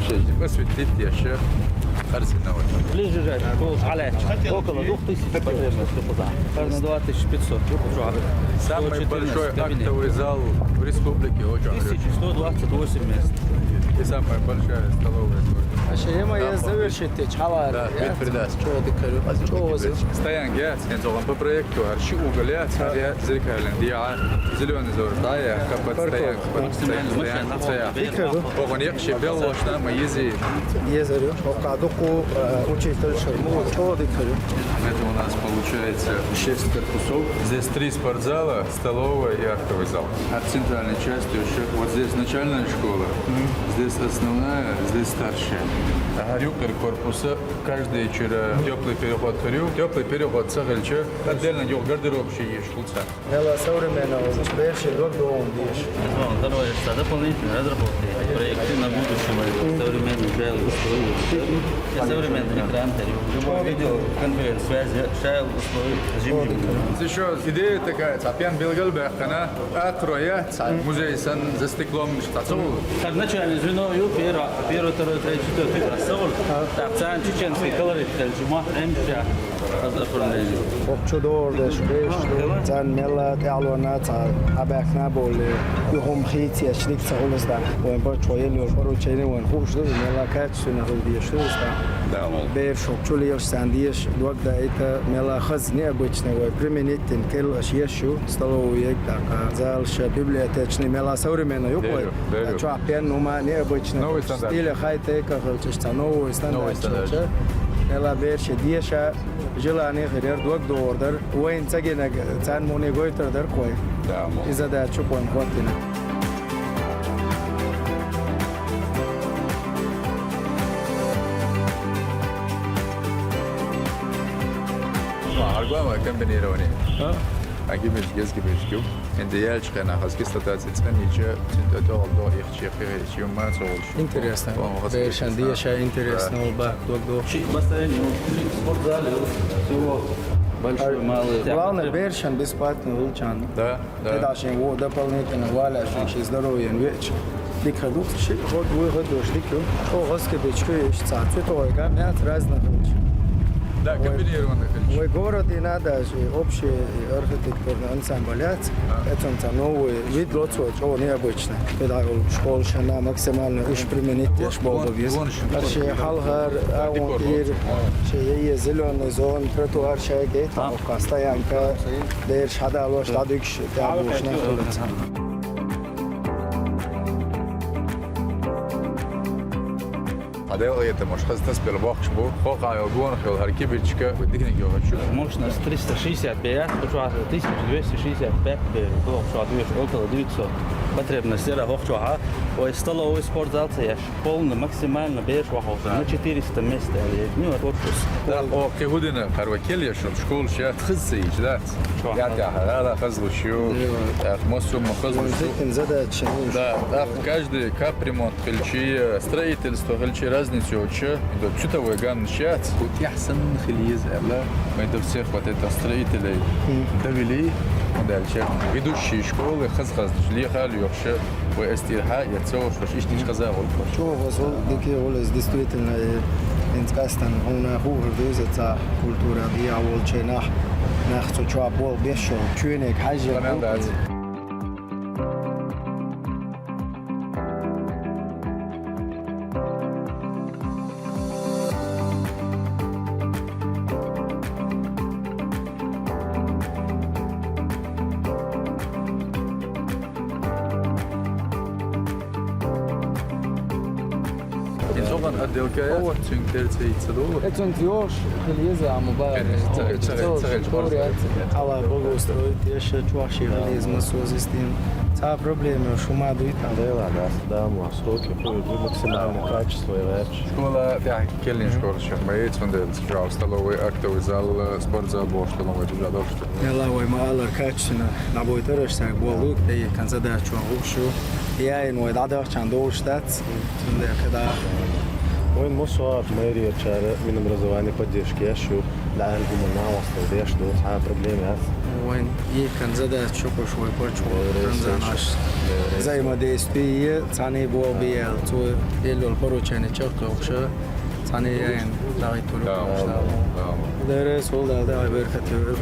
шесть. Осветлить еще. Арсеновый. Ближе же, около 2000 потребно, чтобы да. Каждый 2500. Самый большой актовый зал в республике. 1128 мест. И самая большая столовая. А ще є завершити чава. Да, предпридаст. Чого ти кажу? Чого возив? Стоянки, ненцоган по проекту, арши уголя, царя, зеркален, диа, зеленый зор, да, я капать стоянка. Погон якши белошна, маизи. Є зарю. Окадоку учитель шарму. Чого ти кажу? Это у нас получается 6 корпусов. Здесь 3 спортзала, столовая и актовый зал. От центральной части еще вот здесь начальная школа, здесь основная, здесь старшая. Горюкер корпуса, каждый через теплый переход горю, теплый переход сагальча, отдельно йог гардероб есть шкулца. Мела современно, перший рок до он дієш. Становится дополнительной разработки. Проекты на будущее. Современный шайл условий. Современный экран. Любое видео, конференц-связи, шайл условий. Еще идея такая, цапян Белгал Бехана, Атроя, музей сан за стеклом штацовал. Так, начальное звено, первый, второй, третий, четвертый класс. Так, цан чеченский колорит, жума, эмча. Чудо, де шпеш, цан мела теалуана, ца абекна боле, юхом хити, шлик ца улезда. Вон бар чоел, юр бару чейне, вон хуш ду, мела кач, суна хул биеш улезда. Да, мол. Бер шокчулиеш сандиеш, дуагда это мела хаз необычный, вой применительный кел ашьешу, столовый так, зал ша библиотечный, мела современный, юкой. Чо опять нума необычный. Новый стандарт. Стиля хай-тека, хылчишься, новый стандарт. Ela berşe diyşa jilani xerir duak doğurdur. Oyun çagine çan moni goyturdur koy. Да, мол. İzada çupon kontine. Аргуама комбинирование. Агибеш гезгибешкю. Индияльч хана хаски статация ценича, центатор до их чехи, чума цолш. Интересно. Бершен дiyşa интересно оба дуак до. Бассейн, спортзале, всего большой, малый. Главное бершен бесплатно вылчан. Да, да. Это очень вот дополнительно валя, что здоровье веч. Дикаду ши вот выход до штику. О, хаски бечку есть цацу то я нет разных вещей. Да, комбинированных. Мой город и надо же общий архитектурный ансамбль. Это новый вид лоцо, чего необычно. Когда школа шана максимально уж применить школу вез. Вообще халгар, авантир, шея зеленый зон, тротуар шея, стоянка, дер шадало, штадыш, табуш находится. Адел это может хазтас белбахш бу, хока йогон хил харкибичка, дихник йогачу. Мощность 365, 1265, около 900. Потребность хохчуха, ой, столовый спортзал, я полный, максимально бежишь на 400 мест, ну, корпус. Да, о, кегудина, харвакелья, что в школу сейчас тхсы, да? Я хара, хазлущу, мосу, махазлущу. Задача. Да, каждый капремонт, хельчи, строительство, хельчи разницу, че, чутовой ган сейчас, вот я сан хельез, да, мы до всех вот это строителей довели, дальше ведущие школы, хаз шлихали, вообще, вы эстирха, я целый, что ищешь хаза, вот. Чего возол, дикие волос действительно интересно, он хуже вызывается культура, я волчина, нахцу чего бол бешо, чуйник, хаджи. الدلكايات تنكرتي تدور Это дёж, железо, амуба. Ала богу строить, еще чуваши железо, созистим. Та проблема, шума дует. Да, сроки ходят максимальное качество и рэч. школа фиها كلن школа شيخ ميت فندل جاو столовый актовый зал спортзал боштоловый дужадошты. Ялавой маалар качественно, на бой терышсак болук, да и kan задачу ушу. Я инвой дадах чандол штат, когда وين مصاب ماري تشارع من образование поддержки я шу لا الجمهور وصل ديش دو صعب проблемы هس وين يكن زاد شوكو شوي برشو رمزاناش زي ما ديستي ثاني بو بيال تو يلو البرو چنه چوكو وشا ثاني ين لاي تولو Tamam. درس ول دا بركتو